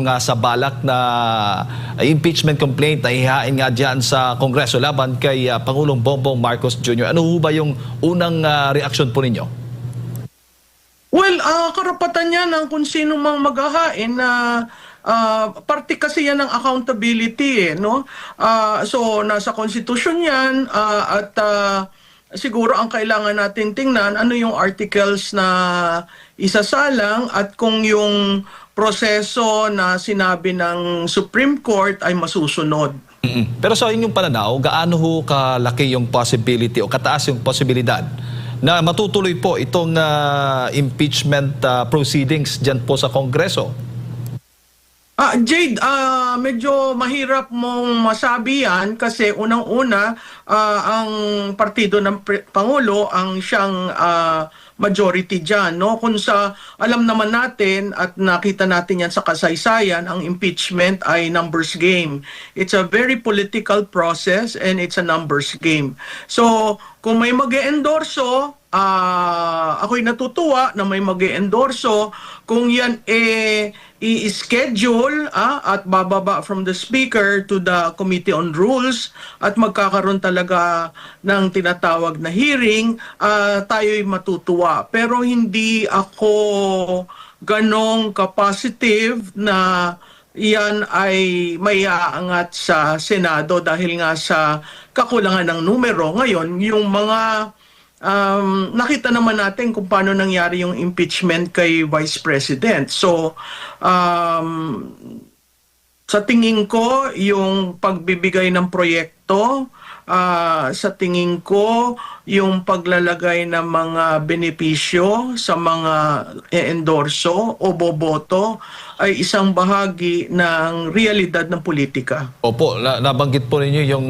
nga sa balak na impeachment complaint na ihain nga dyan sa Kongreso laban kay Pangulong Bongbong Marcos Jr. Ano ho ba yung unang reaksyon po ninyo? Well, karapatan yan ng kung sino mang maghahain na parte kasi yan ng accountability, no? So, nasa konstitusyon yan at siguro ang kailangan natin tingnan ano yung articles na isasalang at kung yung proseso na sinabi ng Supreme Court ay masusunod. Pero sa inyong pananaw, gaano ho kalaki yung possibility o kataas yung posibilidad na matutuloy po itong impeachment proceedings dyan po sa Kongreso? Jade, medyo mahirap mong masabi yan kasi unang-una ang partido ng Pangulo ang siyang majority dyan. No? Kung sa alam naman natin at nakita natin yan sa kasaysayan, ang impeachment ay numbers game. It's a very political process and it's a numbers game. So kung may mag-e-endorso, ako'y natutuwa na may mag-e-endorso kung yan i-schedule at bababa from the Speaker to the Committee on Rules at magkakaroon talaga ng tinatawag na hearing, tayo'y matutuwa. Pero hindi ako ganong ka-positive na yan ay may aangat sa Senado dahil nga sa kakulangan ng numero. Ngayon, yung mga nakita naman natin kung paano nangyari yung impeachment kay Vice President. So, sa tingin ko, yung pagbibigay ng proyekto, sa tingin ko, yung paglalagay ng mga benepisyo sa mga e-endorso o boboto ay isang bahagi ng realidad ng politika. Opo, nabanggit po ninyo yung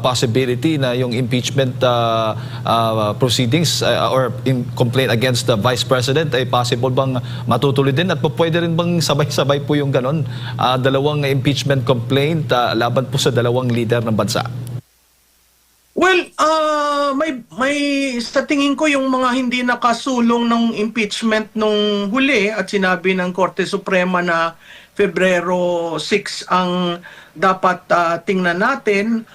possibility na yung impeachment proceedings or complaint against the Vice President ay possible bang matutuloy din at pwede rin bang sabay-sabay po yung ganon? Dalawang impeachment complaint laban po sa dalawang leader ng bansa. Well, may sa tingin ko yung mga hindi nakasulong ng impeachment nung huli at sinabi ng Korte Suprema na Pebrero 6 ang dapat tingnan natin,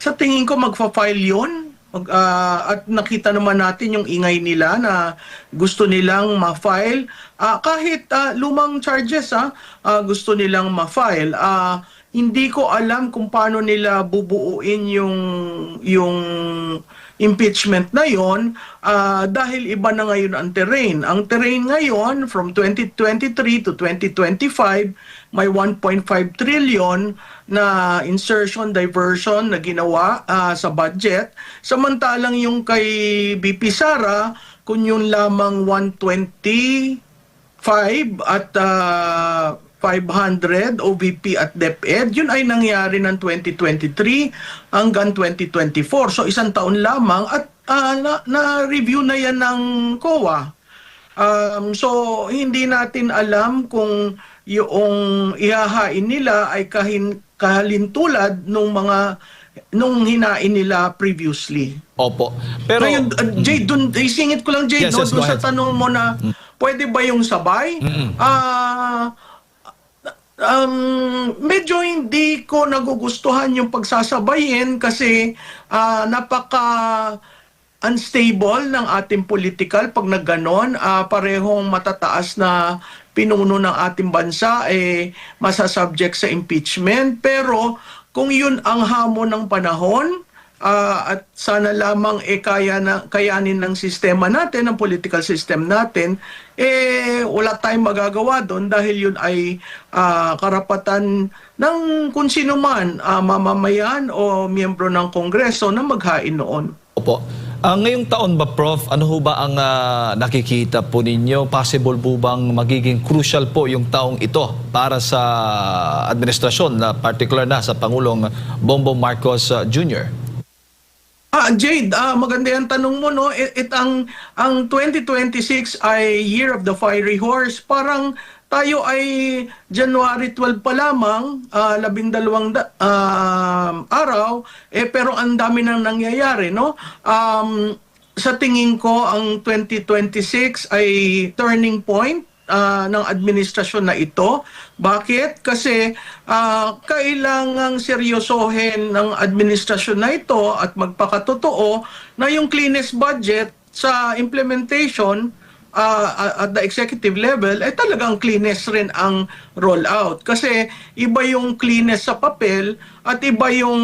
sa tingin ko magfa-file yun. At nakita naman natin yung ingay nila na gusto nilang ma-file. Kahit lumang charges, gusto nilang ma-file. Hindi ko alam kung paano nila bubuuin yung impeachment na yon dahil iba na ngayon ang terrain. Ang terrain ngayon from 2023 to 2025 may 1.5 trillion na insertion diversion na ginawa sa budget. Samantalang yung kay BP Sara kung yun lamang 125 at 500 OVP at DepEd, yun ay nangyari ng 2023 hanggang 2024. So isang taon lamang at na-review na yan ng COA. So hindi natin alam kung yung ihahain nila ay kahalintulad nung hinain nila previously. Opo. Pero ngayon, Jade, isingit ko lang, Jade, yes, doon sa tanong mo na pwede ba yung sabay? Medyo hindi ko nagugustuhan yung pagsasabayin kasi napaka-unstable ng ating political pag nagganon. Parehong matataas na pinuno ng ating bansa masasubject sa impeachment. Pero kung yun ang hamon ng panahon, at sana lamang kayanin ng sistema natin, ng political system natin, wala tayong magagawa doon dahil yun ay karapatan ng kung sino man, mamamayan o miyembro ng Kongreso na maghain noon. Opo. Ngayong taon ba, Prof, ano ho ba ang nakikita po ninyo? Possible po bang magiging crucial po yung taong ito para sa administrasyon, na particular na sa Pangulong Bongbong Marcos Jr.? Jade, maganda yung tanong mo, no? Ang 2026 ay Year of the Fiery Horse. Parang tayo ay January 12 pa lamang, 12 araw, pero ang dami nang nangyayari, no? Sa tingin ko, ang 2026 ay turning point ng administrasyon na ito. Bakit? Kasi kailangang seryosohin ng administrasyon na ito at magpakatotoo na yung cleanest budget sa implementation at the executive level, talagang cleanest rin ang rollout. Kasi iba yung cleanest sa papel at iba yung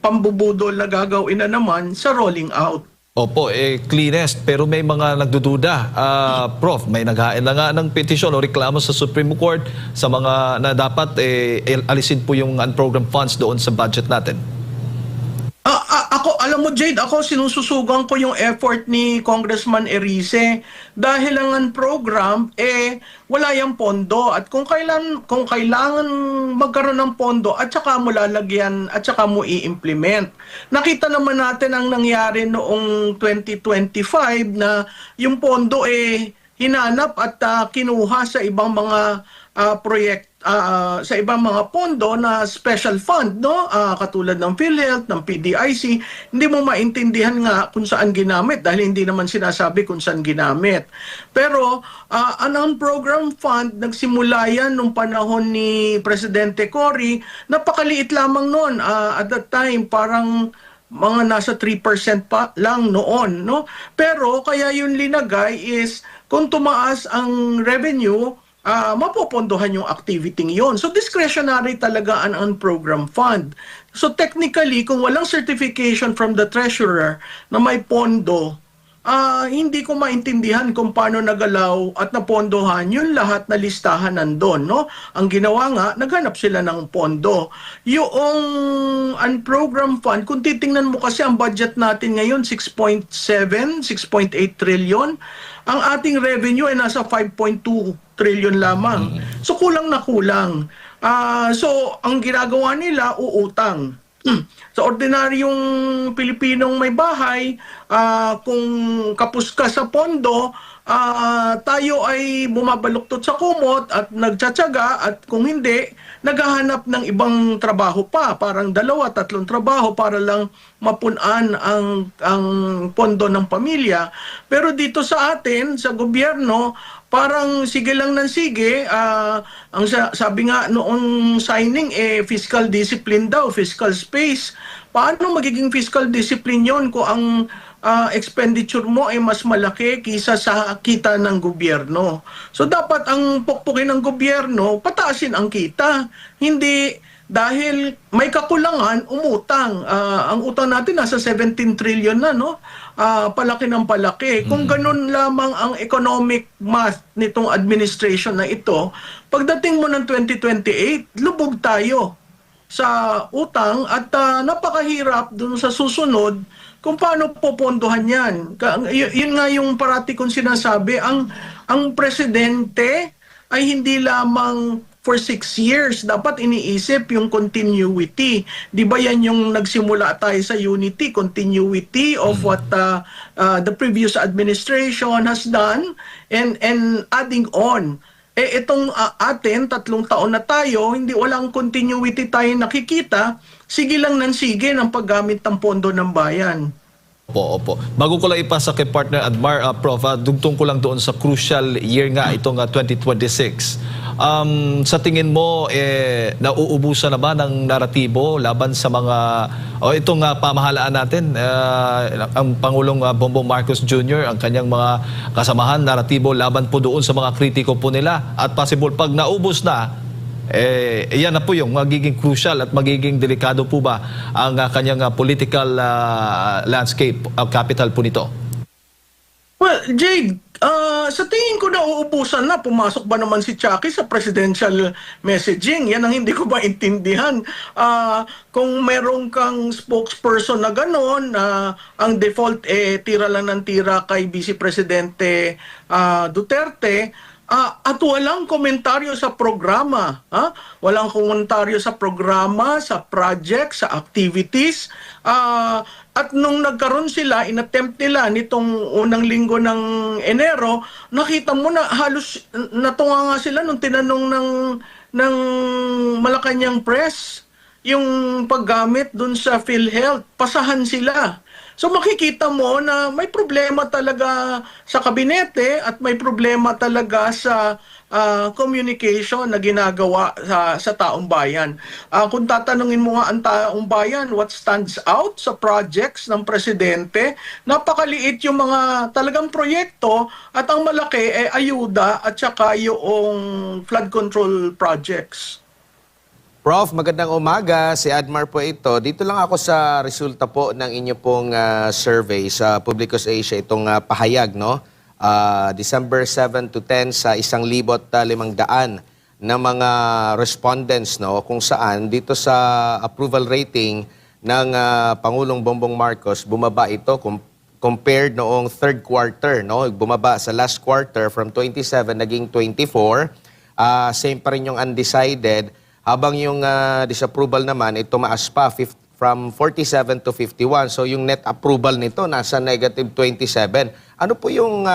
pambubudol na gagawin na naman sa rolling out. Opo, cleanest. Pero may mga nagdududa. Prof, may naghain na nga ng petisyon o reklamo sa Supreme Court sa mga na dapat alisin po yung unprogrammed funds doon sa budget natin. Ako, alam mo Jade, ako sinususugan ko yung effort ni Congressman Erice dahil ang program wala yung pondo at kung kailangan magkaroon ng pondo at saka mo lalagyan at saka mo i-implement. Nakita naman natin ang nangyari noong 2025 na yung pondo hinanap at kinuha sa ibang mga sa ibang mga pondo na special fund, no? Katulad ng PhilHealth, ng PDIC, hindi mo maintindihan nga kung saan ginamit dahil hindi naman sinasabi kung saan ginamit. Pero ang program fund, nagsimula yan nung panahon ni Presidente Cory, napakaliit lamang noon. At that time, parang mga nasa 3% pa lang noon, no? Pero kaya yun linagay is kung tumaas ang revenue, mapopondohan yung activity yon. So discretionary talaga ang program fund. So technically, kung walang certification from the treasurer na may pondo, hindi ko maintindihan kung paano nagalaw at napondohan yung lahat na listahan nandun, no? Ang ginawa nga, naghanap sila ng pondo. Yung unprogrammed fund, kung titingnan mo kasi ang budget natin ngayon, 6.8 trillion. Ang ating revenue ay nasa 5.2 trillion lamang. So kulang na kulang. So ang ginagawa nila, uutang. Sa ordinaryong Pilipinong may bahay, kung kapos ka sa pondo, tayo ay bumabaluktot sa kumot at nagtsatsaga at kung hindi, naghahanap ng ibang trabaho pa, parang 2-3 trabaho para lang mapunan ang pondo ng pamilya. Pero dito sa atin, sa gobyerno, parang sige lang ng sige. Ang sabi nga noong signing, fiscal discipline daw, fiscal space. Paano magiging fiscal discipline yon kung ang expenditure mo ay mas malaki kisa sa kita ng gobyerno? So dapat ang pukpukin ng gobyerno, pataasin ang kita. Hindi dahil may kakulangan, umutang. Ang utang natin nasa 17 trillion na, no? Palaki ng palaki. Kung ganun lamang ang economic math nitong administration na ito, pagdating mo ng 2028, lubog tayo sa utang at napakahirap dun sa susunod kung paano popondohan yan. Yun nga yung parati kong sinasabi, ang presidente ay hindi lamang for 6 years, dapat iniisip yung continuity. Di ba yan yung nagsimula tayo sa unity, continuity of what the previous administration has done and adding on. Itong atin, 3 taon na tayo, hindi walang continuity tayo nakikita, sige lang ng sige ng paggamit ng pondo ng bayan. Opo. Bago ko lang ipasa kay partner Admar, Prof, dugtong ko lang doon sa crucial year nga, itong 2026. Sa tingin mo, nauubusan na ba ng naratibo laban sa mga, itong pamahalaan natin, ang Pangulong Bongbong Marcos Jr., ang kanyang mga kasamahan, naratibo laban po doon sa mga kritiko po nila at possible pag naubos na, yan na po yung magiging crucial at magiging delikado po ba ang kanyang political landscape, capital po nito? Well, Jade, sa tingin ko nauubusan na. Pumasok ba naman si Chucky sa presidential messaging? Yan ang hindi ko maintindihan. Kung meron kang spokesperson na gano'n, ang default tira lang ng tira kay Vice Presidente Duterte, at walang komentaryo sa programa. Walang komentaryo sa programa, sa project, sa activities. At nung nagkaroon sila, inattempt nila nitong unang linggo ng Enero, nakita mo na halos natunga nga sila nung tinanong ng Malacanang Press yung paggamit dun sa PhilHealth. Pasahan sila. So makikita mo na may problema talaga sa kabinete at may problema talaga sa communication na ginagawa sa taong bayan. Kung tatanungin mo nga ang taong bayan, what stands out sa projects ng presidente, napakaliit yung mga talagang proyekto at ang malaki ay ayuda at saka yung flood control projects. Prof, magandang umaga. Si Admar po ito. Dito lang ako sa resulta po ng inyo pong survey sa Publicus Asia, itong pahayag, no? December 7 to 10 sa 1,500 na mga respondents, no? Kung saan dito sa approval rating ng Pangulong Bongbong Marcos, bumaba ito compared noong third quarter, no? Bumaba sa last quarter from 27 naging 24. Same pa rin yung undecided. Habang yung disapproval naman, ito tumaas pa from 47 to 51. So yung net approval nito nasa negative 27. Ano po yung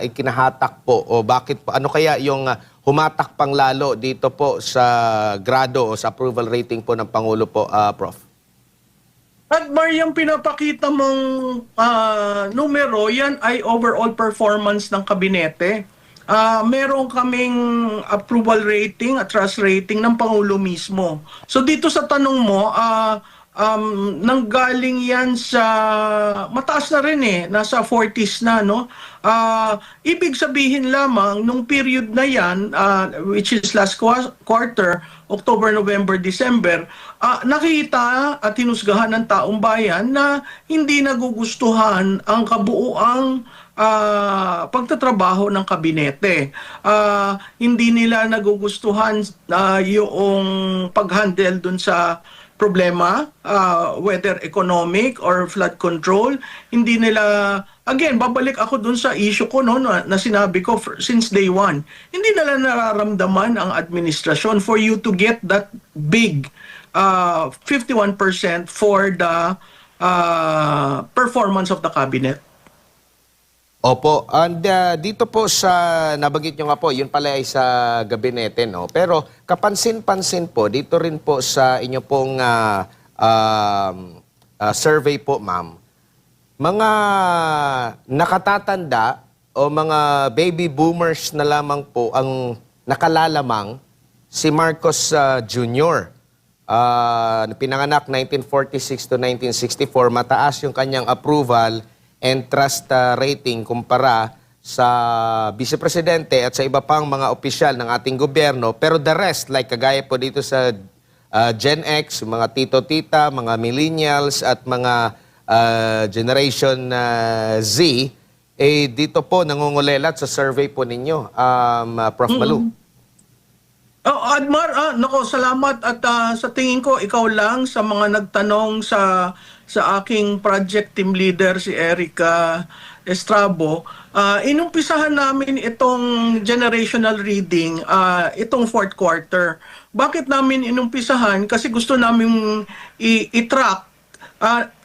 ikinahatak po o bakit po? Ano kaya yung humatak pang lalo dito po sa grado o sa approval rating po ng Pangulo po, Prof? At yung pinapakita mong numero, yan ay overall performance ng kabinete. Meron kaming approval rating at trust rating ng Pangulo mismo. So dito sa tanong mo, nanggaling yan sa mataas na rin nasa 40s na, no? Ibig sabihin lamang nung period na yan, which is last quarter, October, November, December, nakita at hinusgahan ng taong bayan na hindi nagugustuhan ang kabuuang pagtatrabaho ng kabinete. Hindi nila nagugustuhan yung pag-handle dun sa problema, whether economic or flood control. Hindi nila, again, babalik ako dun sa issue ko na sinabi ko since day one. Hindi nila nararamdaman ang administrasyon for you to get that big 51% for the performance of the cabinet. Opo, and dito po sa nabanggit nyo nga po, yun pala ay sa gabinete, no? Pero kapansin-pansin po, dito rin po sa inyo pong survey po, ma'am, mga nakatatanda o mga baby boomers na lamang po ang nakalalamang si Marcos Jr. Pinanganak 1946 to 1964, mataas yung kanyang approval and trust rating kumpara sa vice-presidente at sa iba pang mga opisyal ng ating gobyerno. Pero the rest, like kagaya po dito sa Gen X, mga tito-tita, mga millennials at mga Generation Z, dito po nangungulelat sa survey po ninyo, Prof. Balu. Admar, salamat at sa tingin ko ikaw lang sa mga nagtanong sa aking project team leader si Erica Estrabo. Inumpisahan namin itong generational reading itong fourth quarter. Bakit namin inumpisahan? Kasi gusto namin i-track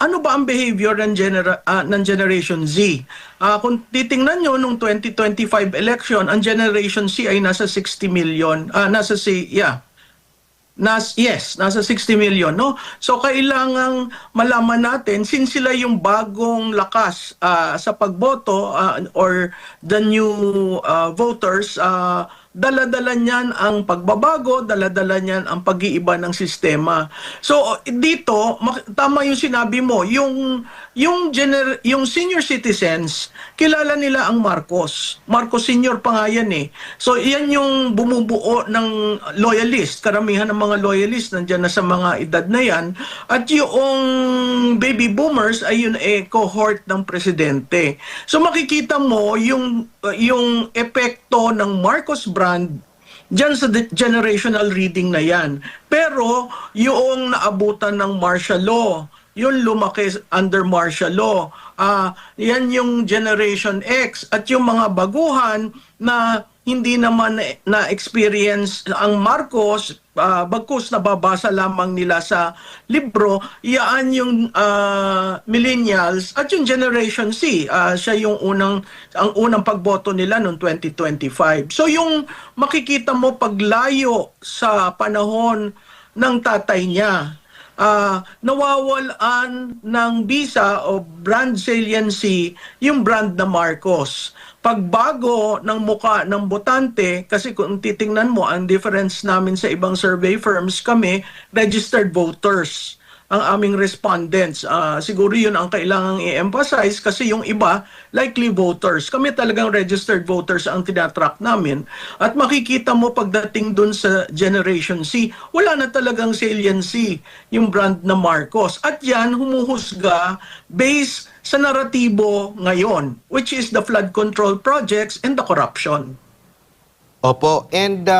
ano ba ang behavior ng Generation Z. Kung titingnan nyo nung 2025 election, ang Generation Z ay nasa 60 million. Nasa 60 million, no? So kailangang malaman natin since sila yung bagong lakas sa pagboto or the new voters, dala-dala niyan ang pagbabago, dala-dala niyan ang pag-iiba ng sistema. So dito tama yung sinabi mo, yung senior citizens, kilala nila ang Marcos. Marcos Senior pa nga yan So yan yung bumubuo ng loyalist. Karamihan ng mga loyalist nandiyan na sa mga edad na yan. At yung baby boomers ay yun cohort ng presidente. So makikita mo yung epekto ng Marcos brand diyan sa generational reading na yan. Pero yung naabutan ng martial law, yun lumaki under martial law. Yan yung Generation X at yung mga baguhan na hindi naman na-experience ang Marcos, bagkus nababasa lamang nila sa libro, yaan yung millennials at yung Generation C. Siya yung ang unang pagboto nila noong 2025. So yung makikita mo paglayo sa panahon ng tatay niya, nawawalan ng visa o brand saliency yung brand na Marcos. pagbago ng muka ng botante, kasi kung titingnan mo, ang difference namin sa ibang survey firms, kami, registered voters ang aming respondents. Siguro yun ang kailangang i-emphasize kasi yung iba, likely voters. Kami talagang registered voters ang tinatrack namin. At makikita mo pagdating dun sa Generation C, wala na talagang saliency yung brand na Marcos. At yan, humuhusga based sa naratibo ngayon, which is the flood control projects and the corruption. Opo, and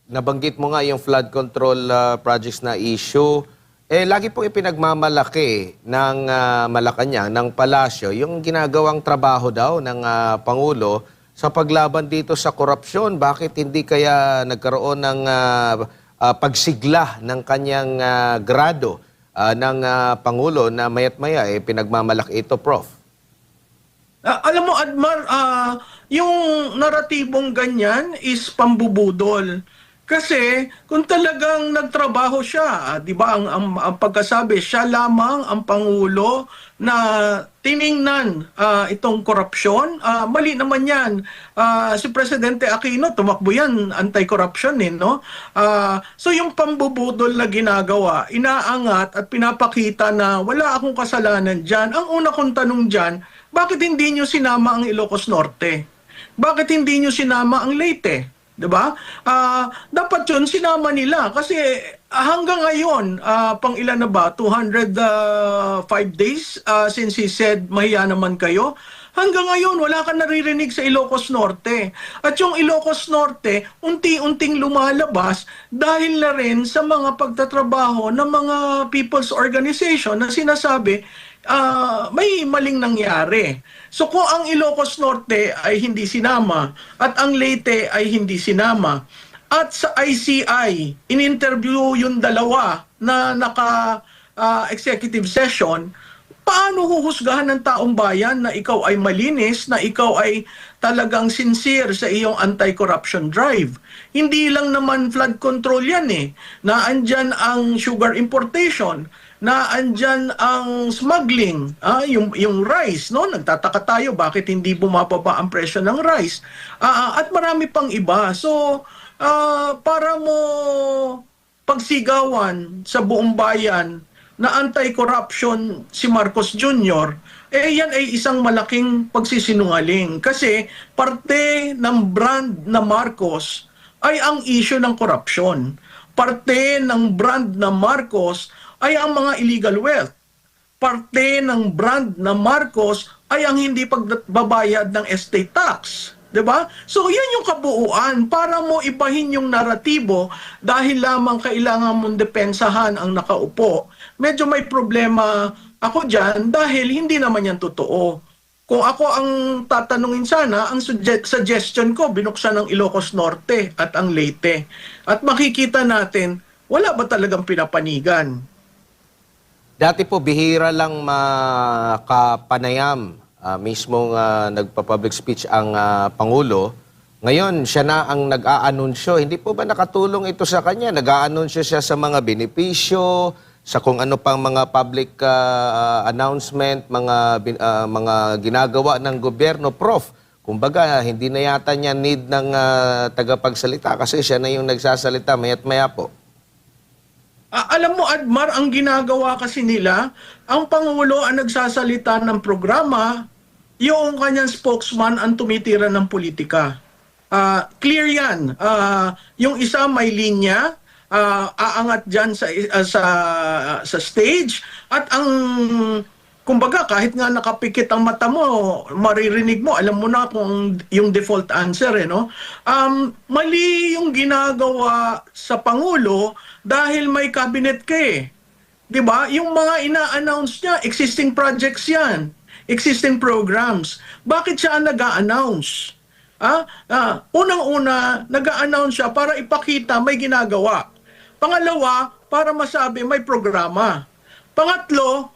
nabanggit mo nga yung flood control projects na issue. Lagi pong ipinagmamalaki ng Malacanang, ng Palasyo, yung ginagawang trabaho daw ng Pangulo sa paglaban dito sa korupsyon. Bakit hindi kaya nagkaroon ng pagsigla ng kanyang grado ng Pangulo na mayat maya pinagmamalaki ito, Prof? Alam mo, Admar, yung naratibong ganyan is pambubudol. Kasi kung talagang nagtrabaho siya, 'di ba, ang pagkasabi, siya lamang ang pangulo na tiningnan itong korupsyon, mali naman 'yan. Si Presidente Aquino, tumakbo 'yan, anti-corruption no? So yung pambubudol na ginagawa, inaangat at pinapakita na wala akong kasalanan diyan. Ang una kong tanong diyan, bakit hindi niyo sinama ang Ilocos Norte? Bakit hindi niyo sinama ang Leyte? 'Di ba? Dapat 'yun sinama nila kasi hanggang ngayon pang ilan na ba, 205 days since he said mahiya naman kayo. Hanggang ngayon wala kang naririnig sa Ilocos Norte. At yung Ilocos Norte unti-unting lumalabas dahil na rin sa mga pagtatrabaho ng mga people's organization na sinasabi may maling nangyari. So kung ang Ilocos Norte ay hindi sinama at ang Leyte ay hindi sinama at sa ICI in-interview yung dalawa na naka-executive session, paano huhusgahan ng taong bayan na ikaw ay malinis, na ikaw ay talagang sincere sa iyong anti-corruption drive? Hindi lang naman flood control yan na andyan ang sugar importation, na andyan ang smuggling, yung rice, no? Nagtataka tayo bakit hindi bumababa ang presyo ng rice. At marami pang iba. So, para mo pagsigawan sa buong bayan na anti-corruption si Marcos Jr., yan ay isang malaking pagsisinungaling. Kasi parte ng brand na Marcos ay ang issue ng korupsyon. Parte ng brand na Marcos ay ang mga illegal wealth. Parte ng brand na Marcos ay ang hindi pagbabayad ng estate tax. 'Di ba? So yan yung kabuuan para mo ibahin yung naratibo dahil lamang kailangan mong depensahan ang nakaupo. Medyo may problema ako diyan dahil hindi naman yan totoo. Kung ako ang tatanungin sana, ang suggestion ko, binuksan ang Ilocos Norte at ang Leyte. At makikita natin, wala ba talagang pinapanigan? Dati po, bihira lang makapanayam mismong nagpa-public speech ang Pangulo. Ngayon, siya na ang nag-aanunsyo. Hindi po ba nakatulong ito sa kanya? Nag-aanunsyo siya sa mga benepisyo, sa kung ano pang mga public announcement, mga ginagawa ng gobyerno. Prof, kumbaga, hindi na yata niya need ng tagapagsalita kasi siya na yung nagsasalita maya't maya po. Alam mo, Admar, ang ginagawa kasi nila, ang Pangulo ang nagsasalita ng programa, yung kanyang spokesman ang tumitira ng politika. Clear yan. Yung isa may linya, aangat dyan sa stage, at ang kumbaga, kahit nga nakapikit ang mata mo, maririnig mo, alam mo na kung yung default answer, no? Mali yung ginagawa sa Pangulo dahil may cabinet ka 'Di ba? Yung mga ina-announce niya, existing projects yan, existing programs. Bakit siya nag-a-announce? Unang-una, nag-a-announce siya para ipakita may ginagawa. Pangalawa, para masabi may programa. Pangatlo,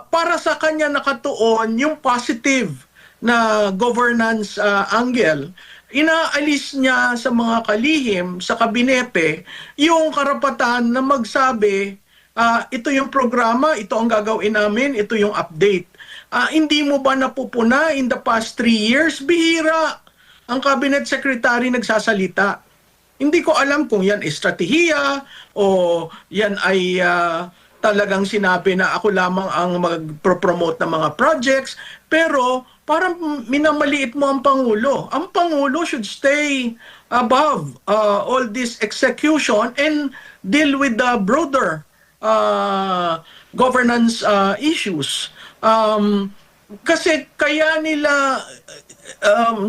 para sa kanya nakatuon yung positive na governance angle, inaalis niya sa mga kalihim, sa kabinete, yung karapatan na magsabi, ito yung programa, ito ang gagawin namin, ito yung update. Hindi mo ba napupuna in the past 3 years? Bihira ang cabinet secretary nagsasalita. Hindi ko alam kung yan estratehiya o yan ay talagang sinabi na ako lamang ang mag-promote ng mga projects. Pero parang minamaliit mo ang Pangulo. Ang Pangulo should stay above all this execution and deal with the broader governance issues. Kasi kaya nila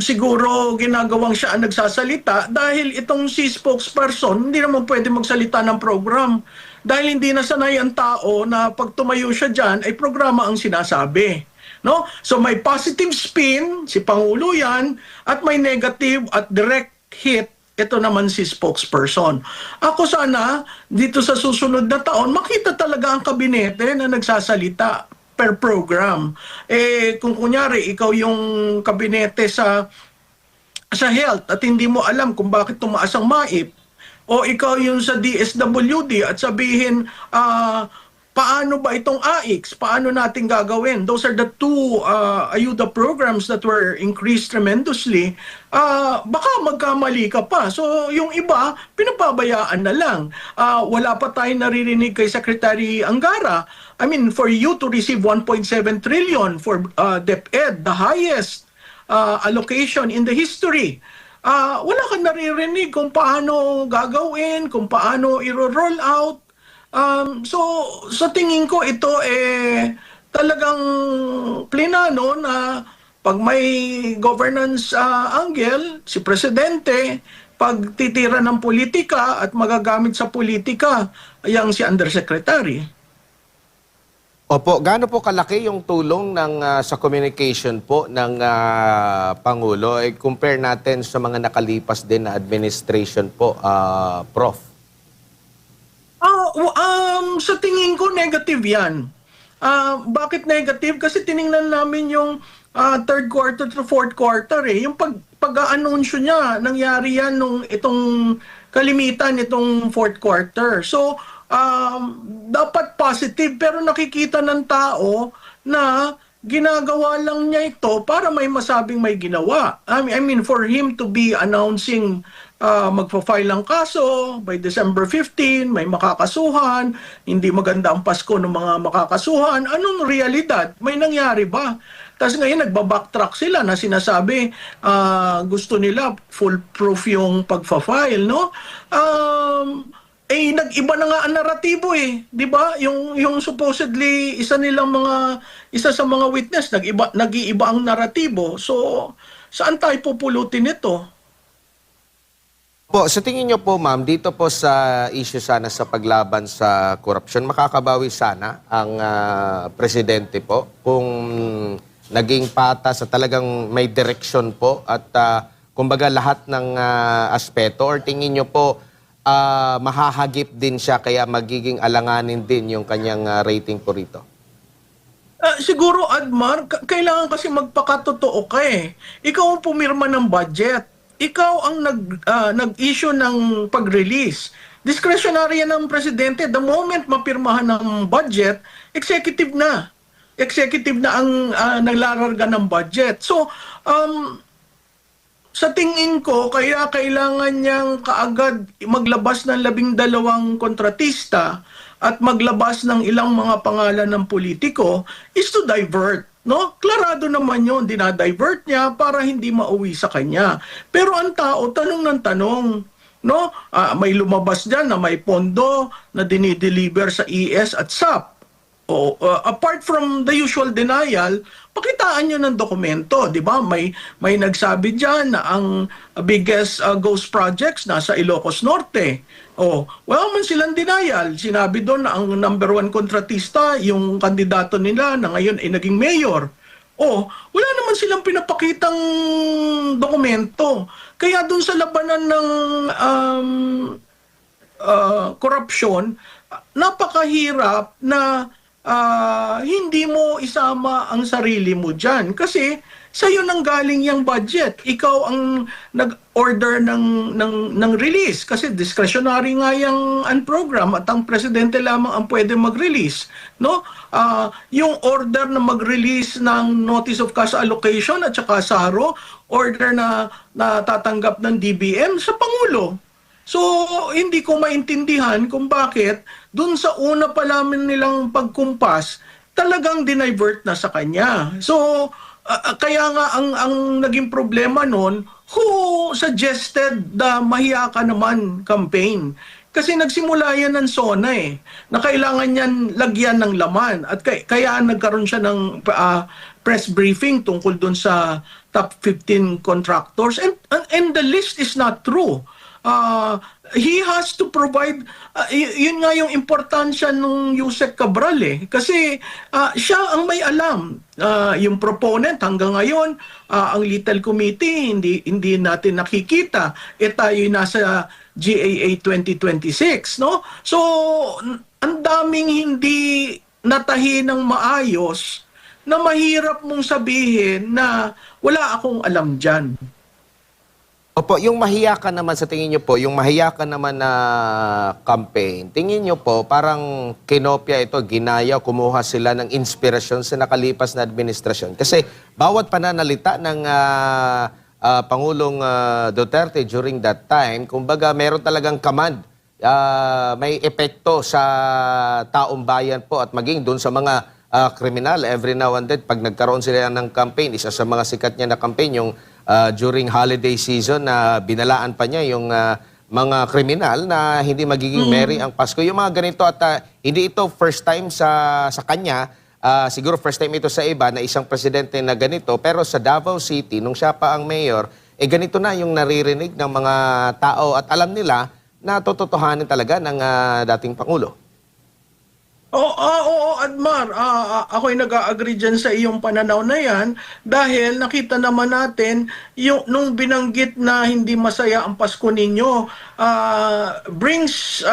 siguro ginagawang siya ang nagsasalita dahil itong si spokesperson hindi naman pwede magsalita ng program dahil hindi na sanay ang tao na pag tumayo siya dyan ay programa ang sinasabi. No? So may positive spin, si Pangulo yan, at may negative at direct hit, ito naman si spokesperson. Ako sana, dito sa susunod na taon, makita talaga ang kabinete na nagsasalita per program. Kung kunyari, ikaw yung kabinete sa health at hindi mo alam kung bakit tumaas ang MAIP, o ikaw yung sa DSWD at sabihin, paano ba itong AIX? Paano natin gagawin? Those are the two ayuda programs that were increased tremendously. Baka magkamali ka pa. So yung iba, pinapabayaan na lang. Wala pa tayong naririnig kay Secretary Angara. I mean, for you to receive 1.7 trillion for DepEd, the highest allocation in the history. Wala kang naririnig kung paano gagawin, kung paano i-roll out. So sa tingin ko ito talagang plinano na pag may governance angle, si Presidente, pag titira ng politika at magagamit sa politika, yang si Undersecretary. Opo, gaano po kalaki yung tulong ng sa communication po ng Pangulo? Compare natin sa mga nakalipas din na administration po, Prof. Sa tingin ko negative yan. Bakit negative? Kasi tiningnan namin yung third quarter to fourth quarter Yung pag-aanunsyo niya, nangyari yan nung itong kalimitan itong fourth quarter. So, dapat positive pero nakikita ng tao na ginagawa lang niya ito para may masabing may ginawa. I mean, for him to be announcing magpa-file ng kaso by December 15, may makakasuhan, hindi maganda ang Pasko ng mga makakasuhan. Anong realidad? May nangyari ba? Tapos ngayon nagbabacktrack sila na sinasabi gusto nila foolproof yung pagpa-file, no? Nag-iba na nga ang naratibo 'di ba? Yung supposedly isa sa mga witness nag-iiba ang naratibo. So saan tayo pupulutin ito? Po, sa tingin niyo po, ma'am, dito po sa issue sana sa paglaban sa korupsyon, makakabawi sana ang presidente po kung naging patas sa talagang may direksyon po at kumbaga lahat ng aspeto, or tingin niyo po mahahagip din siya kaya magiging alanganin din yung kanyang rating po rito? Siguro, Admar, kailangan kasi magpakatotoo ka Ikaw ang pumirma ng budget. Ikaw ang nag-issue ng pag-release. Discretionary yan ng presidente. The moment mapirmahan ng budget, executive na. Executive na ang naglararga ng budget. So, sa tingin ko, kaya kailangan niyang kaagad maglabas ng 12 kontratista at maglabas ng ilang mga pangalan ng politiko is to divert. No? Klarado naman yun, dinadivert niya para hindi mauwi sa kanya. Pero ang tao, tanong ng tanong. No? May lumabas dyan na may pondo na dinideliver sa ES at SAP. Apart from the usual denial, pakitaan nyo ng dokumento, di ba? May nagsabi dyan na ang biggest ghost projects nasa Ilocos Norte. Wala man silang denial. Sinabi doon na ang number 1 kontratista, yung kandidato nila na ngayon ay naging mayor. Wala naman silang pinapakitang dokumento. Kaya doon sa labanan ng korupsyon, napakahirap na hindi mo isama ang sarili mo dyan. Kasi sa'yo nang galing yung budget. Ikaw ang nag-order ng release kasi discretionary nga yung program at ang presidente lamang ang pwede mag-release. No? Yung order na mag-release ng Notice of Cash Allocation at saka SARO, order na tatanggap ng DBM sa Pangulo. So, hindi ko maintindihan kung bakit dun sa una pa namin nilang pagkumpas, talagang dinivert na sa kanya. So, kaya nga ang naging problema noon, who suggested the Mahiya Ka Naman campaign? Kasi nagsimula yan ng SONA na kailangan yan lagyan ng laman. At kaya nagkaroon siya ng press briefing tungkol dun sa top 15 contractors. And the list is not true. He has to provide, yun nga yung importansya nung Yusek Cabral kasi siya ang may alam. Yung proponent hanggang ngayon, ang Little Committee hindi natin nakikita. Tayo nasa GAA 2026, no? So ang daming hindi natahi ng maayos na mahirap mong sabihin na wala akong alam diyan. Opo, yung Mahiya Ka Naman, sa tingin nyo po, yung Mahiya Ka Naman na campaign, tingin nyo po, parang kinopya ito, ginaya, kumuha sila ng inspirasyon sa nakalipas na administrasyon. Kasi bawat pananalita ng Pangulong Duterte during that time, kumbaga meron talagang command, may epekto sa taong bayan po at maging doon sa mga kriminal. Every now and then, pag nagkaroon sila ng campaign, isa sa mga sikat niya na campaign, yung during holiday season na binalaan pa niya yung mga kriminal na hindi magiging merry ang Pasko. Yung mga ganito at hindi ito first time sa kanya, siguro first time ito sa iba na isang presidente na ganito, pero sa Davao City, nung siya pa ang mayor, ganito na yung naririnig ng mga tao at alam nila na tototohanin talaga ng dating Pangulo. Oo, Admar. Ako'y nag-agree dyan sa iyong pananaw na yan dahil nakita naman natin nung binanggit na hindi masaya ang Pasko ninyo, brings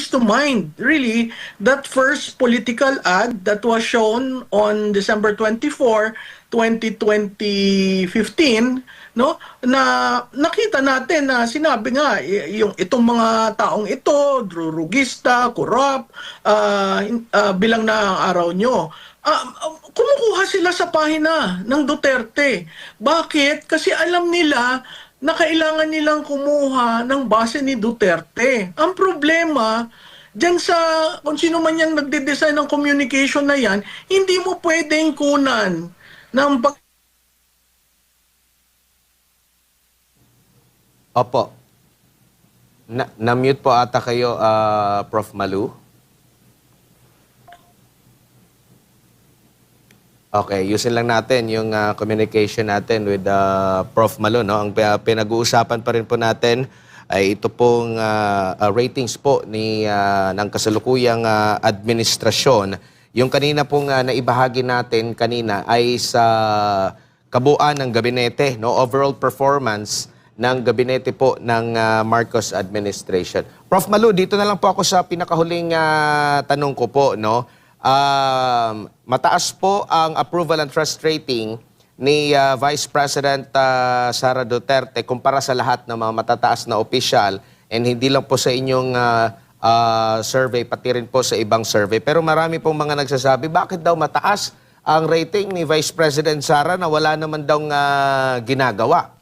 to mind really that first political ad that was shown on December 24, 2015, no, na nakita natin na sinabi nga itong mga taong ito drurugista, corrupt, bilang na ang araw nyo. Kumukuha sila sa pahina ng Duterte. Bakit? Kasi alam nila na kailangan nilang kumuha ng base ni Duterte. Ang problema diyan sa kung sino man yang nagde-design ng communication na yan, hindi mo pwedeng kunan ng Opo. Na-mute po ata kayo, Prof. Malu. Okay, usin lang natin yung communication natin with Prof. Malu. No? Ang pinag-uusapan pa rin po natin ay ito pong ratings po ng kasalukuyang administrasyon. Yung kanina pong naibahagi natin kanina ay sa kabuuan ng gabinete, no? Overall performance ng gabinete po ng Marcos administration. Prof. Malu, dito na lang po ako sa pinakahuling tanong ko po, no? Mataas po ang approval and trust rating ni Vice President Sara Duterte kumpara sa lahat ng mga matataas na opisyal, and hindi lang po sa inyong survey, pati rin po sa ibang survey. Pero marami pong mga nagsasabi, bakit daw mataas ang rating ni Vice President Sara na wala naman daw ginagawa?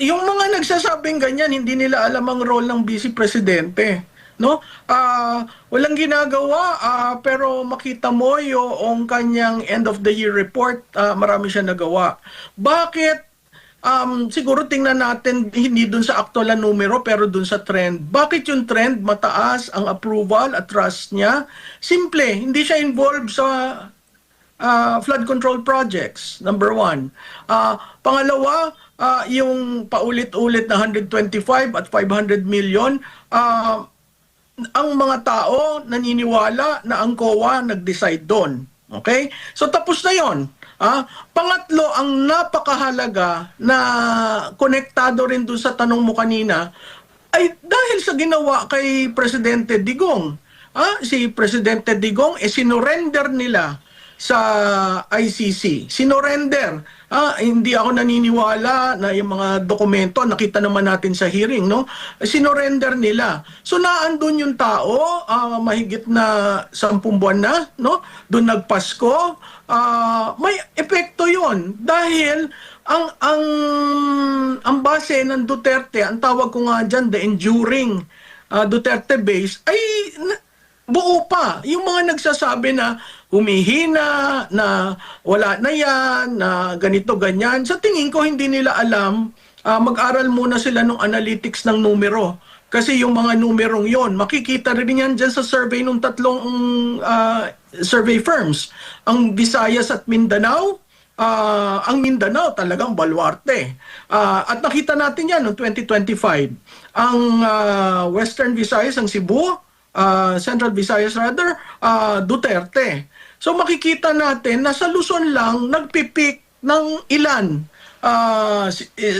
Yung mga nagsasabing ganyan, hindi nila alam ang role ng Vice Presidente. No? Walang ginagawa, pero makita mo yung kanyang end of the year report, marami siya nagawa. Bakit? Siguro tingnan natin hindi dun sa actual na numero pero dun sa trend. Bakit yung trend mataas ang approval at trust niya? Simple, hindi siya involved sa flood control projects, number one. Pangalawa, yung paulit-ulit na 125 at 500 million, ang mga tao naniniwala na ang COA nag-decide doon. Okay? So tapos na yon. Pangatlo, ang napakahalaga na konektado rin doon sa tanong mo kanina ay dahil sa ginawa kay Presidente Digong. Si Presidente Digong, sinurrender nila sa ICC. Sinorender. Hindi ako naniniwala na yung mga dokumento, nakita naman natin sa hearing, no? Sinorender nila. So naandun yung tao, mahigit na 10 buwan na, no? Doon nagpasko. May epekto yon dahil ang base ng Duterte, ang tawag ko nga dyan, the enduring Duterte base, ay buo pa. Yung mga nagsasabi na humihina, na wala na yan, na ganito, ganyan. Sa tingin ko, hindi nila alam. Mag-aral muna sila ng analytics ng numero. Kasi yung mga numerong yon, makikita rin yan dyan sa survey ng tatlong survey firms. Ang Visayas at Mindanao, ang Mindanao talagang baluarte. At nakita natin yan noong 2025. Ang Western Visayas, ang Cebu, Central Visayas rather, Duterte. So makikita natin na sa Luzon lang nagpipik ng ilan.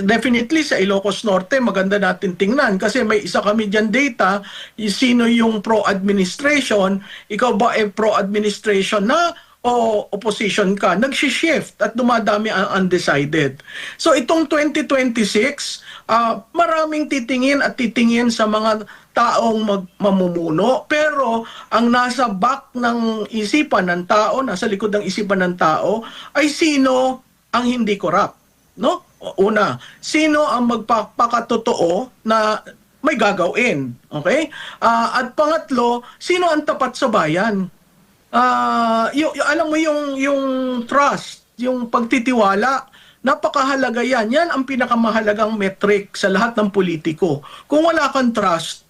Definitely sa Ilocos Norte maganda natin tingnan kasi may isa kami dyan data, sino yung pro-administration, ikaw ba ay pro-administration na o opposition ka, nagsishift at dumadami ang undecided. So itong 2026, maraming titingin sa mga taong mamumuno, pero ang nasa back ng isipan ng tao, nasa likod ng isipan ng tao, ay sino ang hindi corrupt, no? Una, sino ang magpapakatotoo na may gagawin, okay? At pangatlo, sino ang tapat sa bayan? Alam mo yung trust, yung pagtitiwala, napakahalaga yan. Yan ang pinakamahalagang metric sa lahat ng politiko. Kung wala kang trust,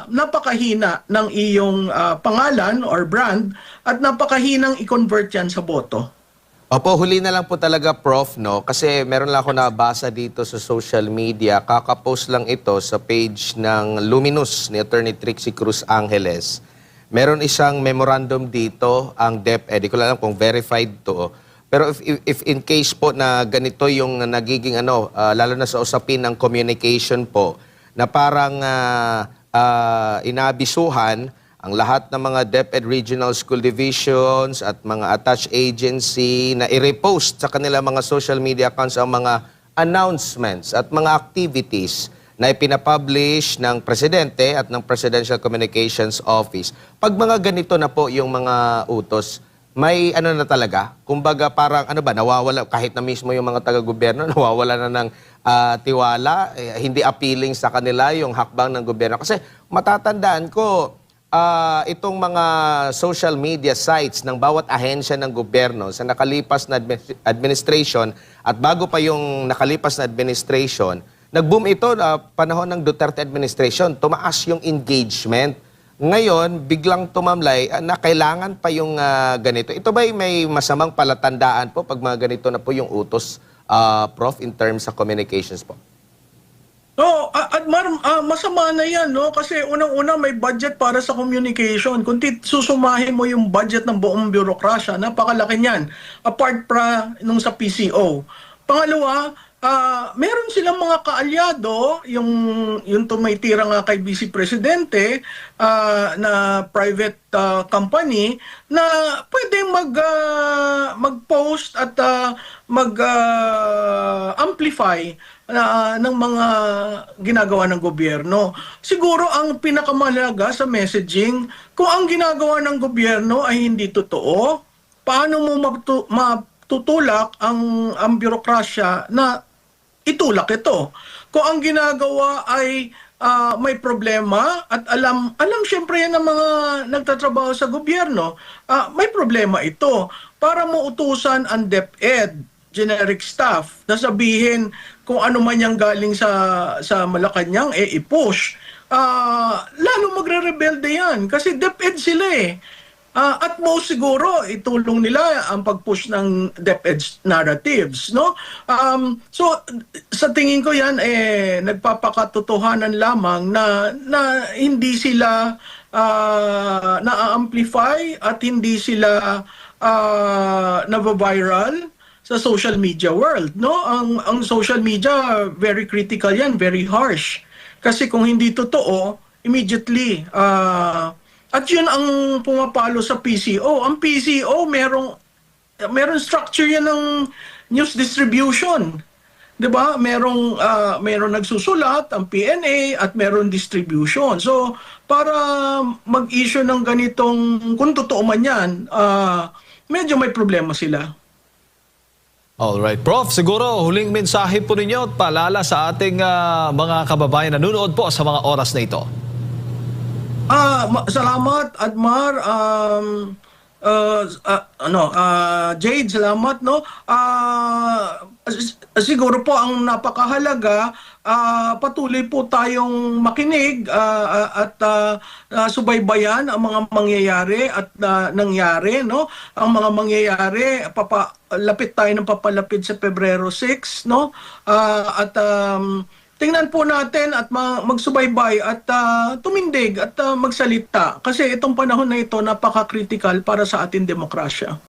napakahina ng iyong pangalan or brand at napakahinang i-convert yan sa boto. Opo, huli na lang po talaga, Prof, no? Kasi meron lang ako nabasa dito sa social media. Kakapost lang ito sa page ng Luminous ni Attorney Trixie Cruz Angeles. Meron isang memorandum dito, ang DepEd. Di ko alam kung verified to. Pero if in case po na ganito yung nagiging lalo na sa usapin ng communication po, na parang inabisuhan ang lahat ng mga DepEd Regional School Divisions at mga attached agency na i-repost sa kanila mga social media accounts ang mga announcements at mga activities na ipinapublish ng Presidente at ng Presidential Communications Office. Pag mga ganito na po yung mga utos, may na talaga, kumbaga parang nawawala, kahit na mismo yung mga taga-gobyerno, nawawala na ng tiwala, hindi appealing sa kanila yung hakbang ng gobyerno. Kasi matatandaan ko, itong mga social media sites ng bawat ahensya ng gobyerno sa nakalipas na administration at bago pa yung nakalipas na administration, nag-boom ito panahon ng Duterte administration, tumaas yung engagement. Ngayon, biglang tumamlay na kailangan pa yung ganito. Ito ba may masamang palatandaan po pag mga ganito na po yung utos, Prof, in terms of communications po? No, at masama na yan, no? Kasi unang-una may budget para sa communication. Kung susumahin mo yung budget ng buong bureaucracia, napakalaki niyan. Apart nung sa PCO. Pangalawa, meron silang mga kaalyado, yung tumitira nga kay Vice Presidente na private company na pwedeng mag-post at mag-amplify ng mga ginagawa ng gobyerno. Siguro ang pinakamahalaga sa messaging, kung ang ginagawa ng gobyerno ay hindi totoo, paano mo matutulak ang bureaucracia na itulak ito? Kung ang ginagawa ay may problema at alam syempre yan ng mga nagtatrabaho sa gobyerno, may problema ito. Para mo utusan ang DepEd, generic staff, na sabihin kung ano man yung galing sa Malacanang, i-push. Lalo magre-rebelde yan kasi DepEd sila eh. At most siguro, itulong nila ang pag-push ng DepEd narratives, no? So, sa tingin ko yan, nagpapakatotohanan lamang na hindi sila na-amplify at hindi sila na-viral sa social media world, no? Ang social media, very critical yan, very harsh. Kasi kung hindi totoo, immediately, at yun ang pumapalo sa PCO. Ang PCO, merong meron structure yan ng news distribution. 'Di ba? Merong nagsusulat ang PNA at meron distribution. So, para mag-issue ng ganitong, kung totoo man 'yan, medyo may problema sila. Alright, Prof, siguro huling mensahe po ninyo at paalala sa ating mga kababayan na nanonood po sa mga oras na ito. Salamat, Admar. Jade, salamat, no? Siguro po ang napakahalaga, patuloy po tayong makinig at subaybayan ang mga mangyayari at nangyari, no? Ang mga mangyayari, lapit tayo ng papalapit sa Pebrero 6, no? Tingnan po natin at magsubaybay at tumindig at magsalita kasi itong panahon na ito napaka-critical para sa ating demokrasya.